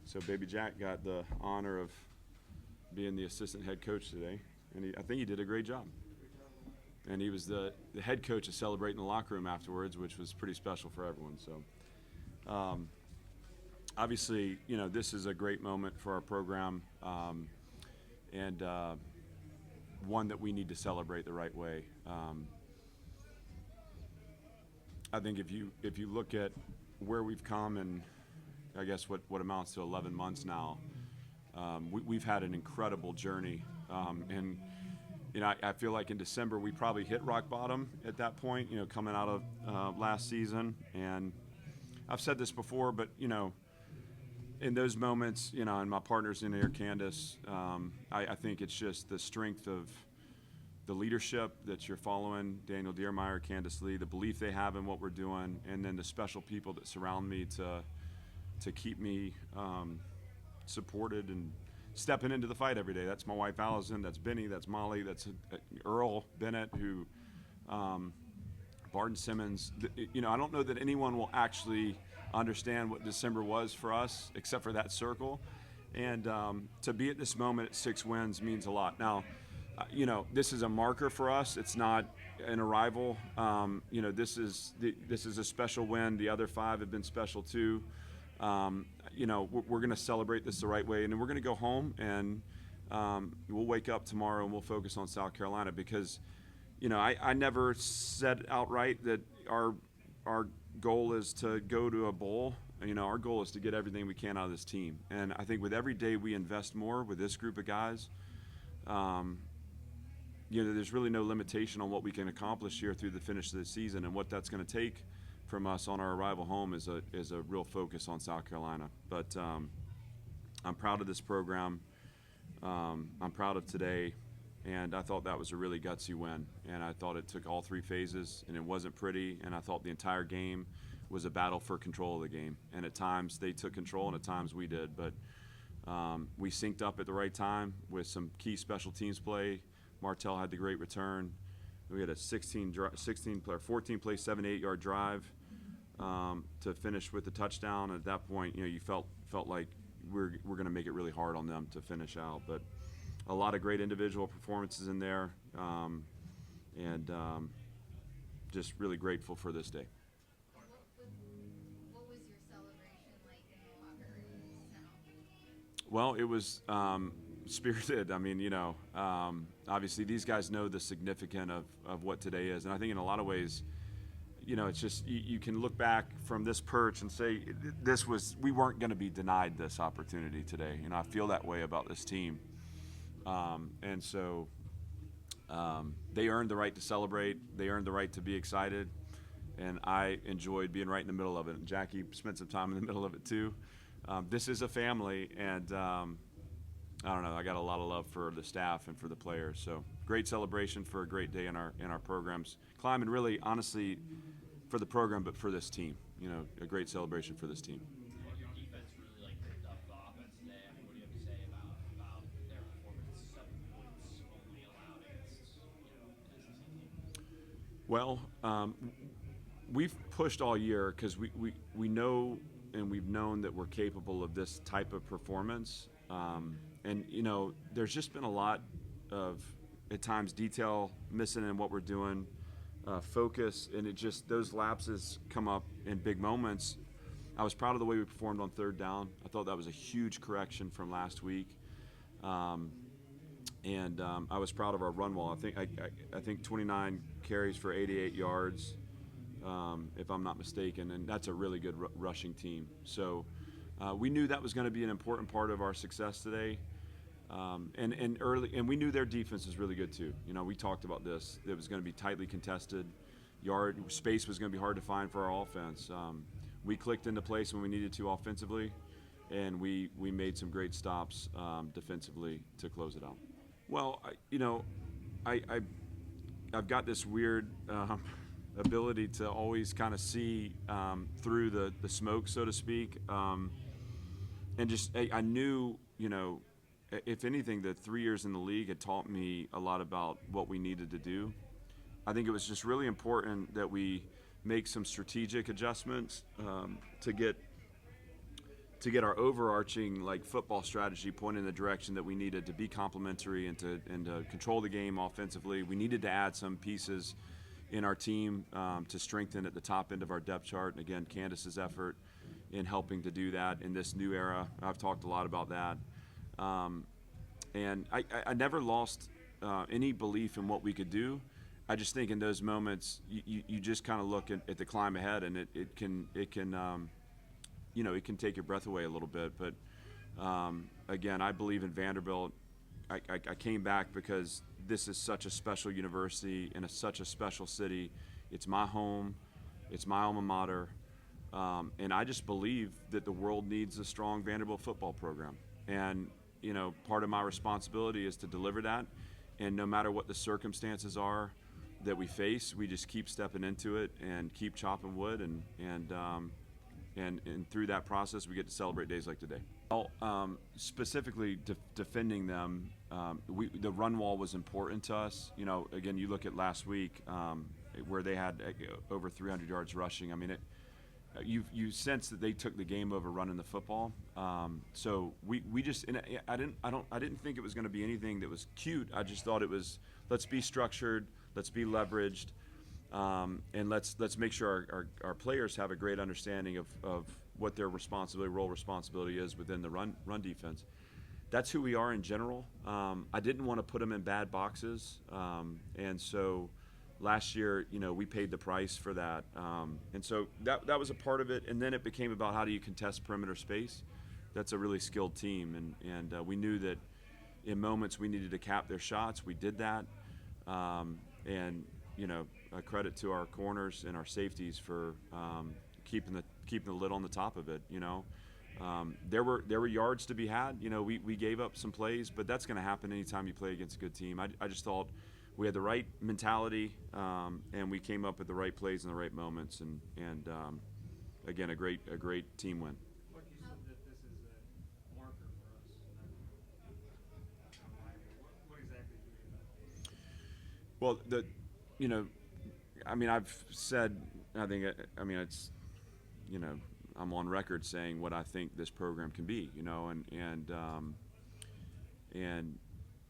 So Baby Jack got the honor of being the assistant head coach today, and I think he did a great job. And he was the head coach of celebrating in the locker room afterwards, which was pretty special for everyone. So obviously, this is a great moment for our program, and one that we need to celebrate the right way. I think if you look at where we've come, and I guess what amounts to 11 months now, we've had an incredible journey, and I feel like in December we probably hit rock bottom at that point, coming out of last season. And I've said this before, but in those moments, and my partners in here, Candace, I think it's just the strength of the leadership that you're following, Daniel Diermeyer, Candace Lee, the belief they have in what we're doing, and then the special people that surround me to keep me supported and stepping into the fight every day. That's my wife, Allison. That's Benny. That's Molly. That's Earl Bennett, who Barton Simmons. I don't know that anyone will actually understand what December was for us except for that circle. And to be at this moment at 6 wins means a lot. Now, this is a marker for us. It's not an arrival. This is a special win. The other 5 have been special too. We're going to celebrate this the right way, and then we're going to go home and we'll wake up tomorrow and we'll focus on South Carolina, because, I never said outright that our goal is to go to a bowl. Our goal is to get everything we can out of this team, and I think with every day we invest more with this group of guys, there's really no limitation on what we can accomplish here through the finish of the season, and what that's going to take from us on our arrival home is a real focus on South Carolina. But I'm proud of this program. I'm proud of today, and I thought that was a really gutsy win. And I thought it took all 3 phases, and it wasn't pretty. And I thought the entire game was a battle for control of the game. And at times they took control, and at times we did. But we synced up at the right time with some key special teams play. Martell had the great return. We had a 14-play, 78-yard drive to finish with the touchdown. At that point, you felt like we're going to make it really hard on them to finish out. But a lot of great individual performances in there, and just really grateful for this day. What was your celebration like in the locker room? Well, it was spirited. I mean, obviously these guys know the significance of what today is. And I think in a lot of ways, it's just you can look back from this perch and say we weren't going to be denied this opportunity today. I feel that way about this team. And so they earned the right to celebrate. They earned the right to be excited. And I enjoyed being right in the middle of it. And Jackie spent some time in the middle of it too. This is a family, and I don't know, I got a lot of love for the staff and for the players. So great celebration for a great day in our programs. Climb, and really, honestly, for the program, but for this team. A great celebration for this team. Your defense really picked up the offense today. I mean, what do you have to say about their performance? 7 points only allowed against an SEC team. Well, we've pushed all year because we know and we've known that we're capable of this type of performance. And, there's just been a lot of, at times, detail missing in what we're doing, focus, and those lapses come up in big moments. I was proud of the way we performed on 3rd down. I thought that was a huge correction from last week. And I was proud of our run wall. I think 29 carries for 88 yards, if I'm not mistaken, and that's a really good rushing team. So we knew that was going to be an important part of our success today. And we knew their defense was really good too. We talked about this. It was going to be tightly contested. Space was going to be hard to find for our offense. We clicked into place when we needed to offensively, and we made some great stops defensively to close it out. Well, I've got this weird ability to always kind of see through the smoke, so to speak, and I knew, if anything, the 3 years in the league had taught me a lot about what we needed to do. I think it was just really important that we make some strategic adjustments to get to get our overarching like football strategy pointed in the direction that we needed to be complementary and to control the game offensively. We needed to add some pieces in our team to strengthen at the top end of our depth chart. And again, Candace's effort in helping to do that in this new era. I've talked a lot about that. And I never lost any belief in what we could do. I just think in those moments, you just kind of look at the climb ahead, and it can it can take your breath away a little bit. But again, I believe in Vanderbilt. I came back because this is such a special university and such a special city. It's my home. It's my alma mater. And I just believe that the world needs a strong Vanderbilt football program. And, part of my responsibility is to deliver that. And no matter what the circumstances are that we face, we just keep stepping into it and keep chopping wood. And through that process, we get to celebrate days like today. Well, specifically defending them, the run wall was important to us. Again, you look at last week where they had over 300 yards rushing. I mean, you sense that they took the game over running the football. So we just, and I didn't think it was going to be anything that was cute. I just thought it was, let's be structured, let's be leveraged. And let's make sure our players have a great understanding of what their role responsibility is within the run defense. That's who we are in general. I didn't want to put them in bad boxes, and so last year, we paid the price for that. And so that was a part of it. And then it became about how do you contest perimeter space. That's a really skilled team, and we knew that in moments we needed to cap their shots. We did that, and a credit to our corners and our safeties for keeping the lid on the top of it. There were yards to be had. We gave up some plays, but that's going to happen anytime you play against a good team. I just thought we had the right mentality, and we came up with the right plays in the right moments, and again, a great team win. Look, you said that this is a marker for us. What exactly do you mean by that? Well, I've said, it's, I'm on record saying what I think this program can be, and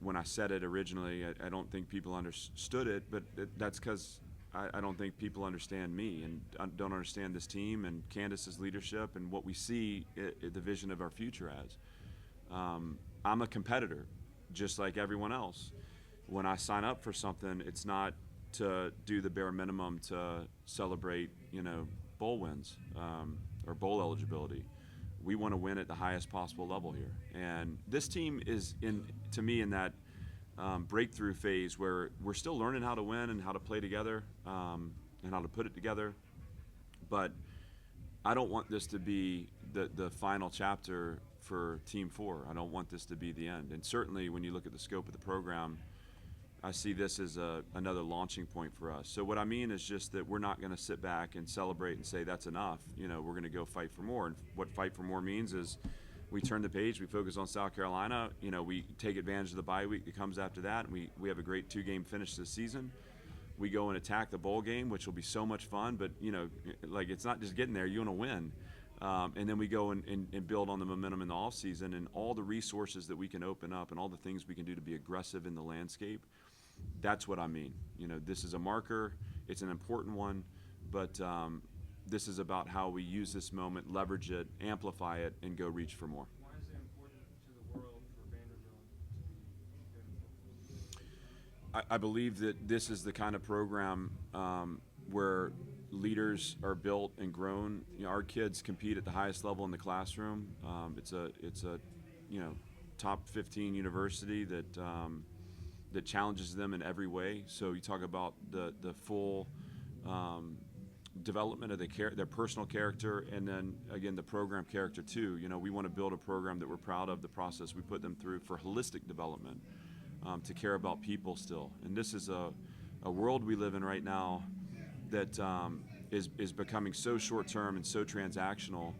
when I said it originally, I don't think people understood it, but that's because I don't think people understand me and don't understand this team and Candace's leadership and what we see the vision of our future as. I'm a competitor, just like everyone else. When I sign up for something, it's not to do the bare minimum to celebrate, bowl wins or bowl eligibility. We want to win at the highest possible level here. And this team is, to me, in that breakthrough phase where we're still learning how to win and how to play together and how to put it together. But I don't want this to be the final chapter for Team 4. I don't want this to be the end. And certainly when you look at the scope of the program, I see this as another launching point for us. So what I mean is just that we're not going to sit back and celebrate and say that's enough. We're going to go fight for more. And what fight for more means is we turn the page, we focus on South Carolina, we take advantage of the bye week that comes after that, and we have a great 2-game finish this season. We go and attack the bowl game, which will be so much fun, but, it's not just getting there, you want to win. And then we go and build on the momentum in the offseason and all the resources that we can open up and all the things we can do to be aggressive in the landscape. That's what I mean. This is a marker. It's an important one, but this is about how we use this moment, leverage it, amplify it, and go reach for more. Why is it important to the world for Vanderbilt to be good? I believe that this is the kind of program where leaders are built and grown. Our kids compete at the highest level in the classroom. It's a top 15 university that challenges them in every way. So you talk about the full development of their personal character, and then again the program character too. We want to build a program that we're proud of the process we put them through for holistic development, to care about people still. And this is a world we live in right now that is becoming so short-term and so transactional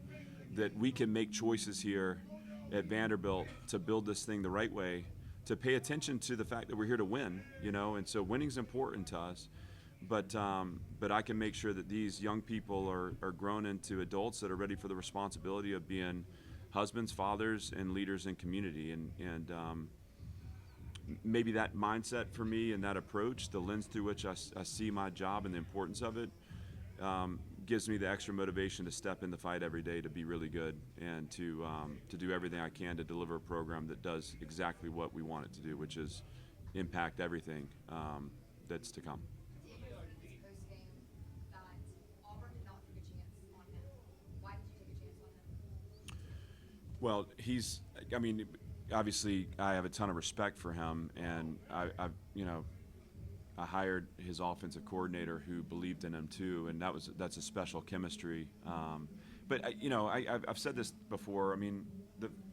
that we can make choices here at Vanderbilt to build this thing the right way, to pay attention to the fact that we're here to win, and so winning's important to us, but I can make sure that these young people are grown into adults that are ready for the responsibility of being husbands, fathers, and leaders in community. And maybe that mindset for me and that approach, the lens through which I see my job and the importance of it, gives me the extra motivation to step in the fight every day to be really good and to do everything I can to deliver a program that does exactly what we want it to do, which is impact everything that's to come. Diego said in his post-game that Auburn did not take a chance on him. Why did you take a chance on him? Well, I mean, obviously I have a ton of respect for him, and I hired his offensive coordinator who believed in him too, and that's a special chemistry. But I've said this before. I mean,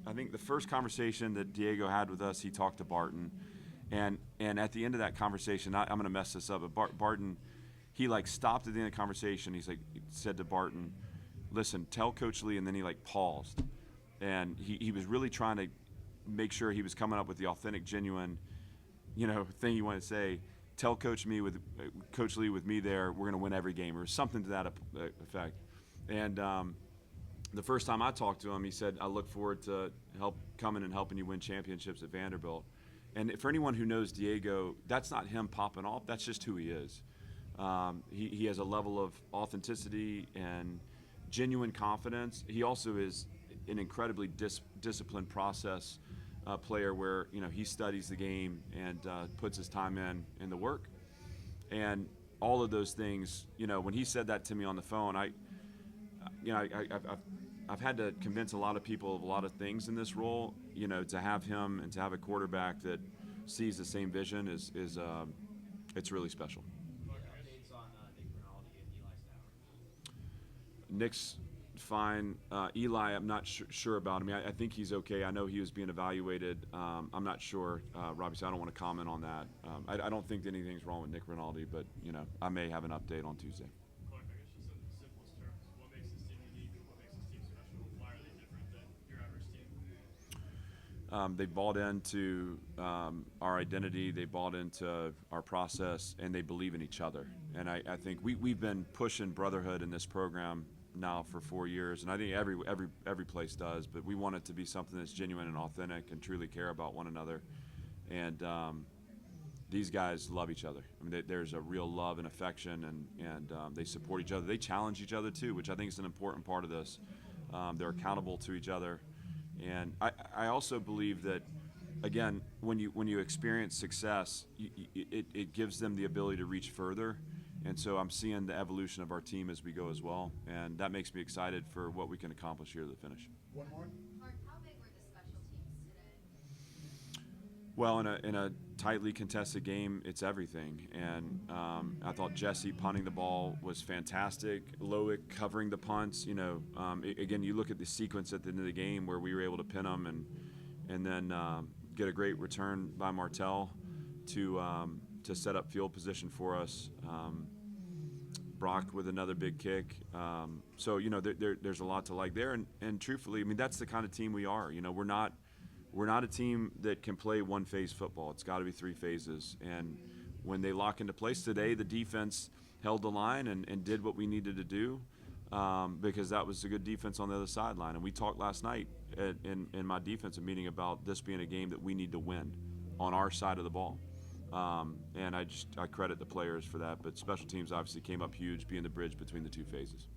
I think the first conversation that Diego had with us, he talked to Barton, and at the end of that conversation, I'm going to mess this up, but Barton, he like stopped at the end of the conversation. He said to Barton, "Listen, tell Coach Lee," and then he like paused, and he was really trying to make sure he was coming up with the authentic, genuine, thing you want to say. Tell Coach Lee with me there, we're going to win every game, or something to that effect. And the first time I talked to him, he said, "I look forward to coming and helping you win championships at Vanderbilt." And for anyone who knows Diego, that's not him popping off. That's just who he is. He has a level of authenticity and genuine confidence. He also is an incredibly disciplined process player where he studies the game and puts his time in the work, and all of those things. When he said that to me on the phone, I've had to convince a lot of people of a lot of things in this role. To have him and to have a quarterback that sees the same vision is it's really special. Updates on Nick Rinaldi and Eli Stowers. Nick's fine. Eli, I'm not sure about him. I think he's okay. I know he was being evaluated. I'm not sure, Robbie, so I don't want to comment on that. I don't think that anything's wrong with Nick Rinaldi, but I may have an update on Tuesday. Clark, I guess just in the simplest terms, what makes this team unique? What makes this team special? Why are they different than your average team? They bought into our identity, they bought into our process, and they believe in each other. And I think we've been pushing brotherhood in this program now for 4 years, and I think every place does, but we want it to be something that's genuine and authentic and truly care about one another. And these guys love each other. I mean, there's a real love and affection, and they support each other. They challenge each other too, which I think is an important part of this. They're accountable to each other, and I also believe that, again, when you experience success, it gives them the ability to reach further. And so I'm seeing the evolution of our team as we go as well, and that makes me excited for what we can accomplish here at the finish. One more. Clark, how big were the special teams today? Well, in a tightly contested game, it's everything. And I thought Jesse punting the ball was fantastic. Loic covering the punts. Again, you look at the sequence at the end of the game where we were able to pin them and then get a great return by Martell to set up field position for us. Brock with another big kick. So there's a lot to like there. And truthfully, I mean, that's the kind of team we are. We're not a team that can play one-phase football. It's got to be 3 phases. And when they lock into place today, the defense held the line and did what we needed to do because that was a good defense on the other sideline. And we talked last night in my defensive meeting about this being a game that we need to win on our side of the ball. And I credit the players for that. But special teams obviously came up huge, being the bridge between the 2 phases.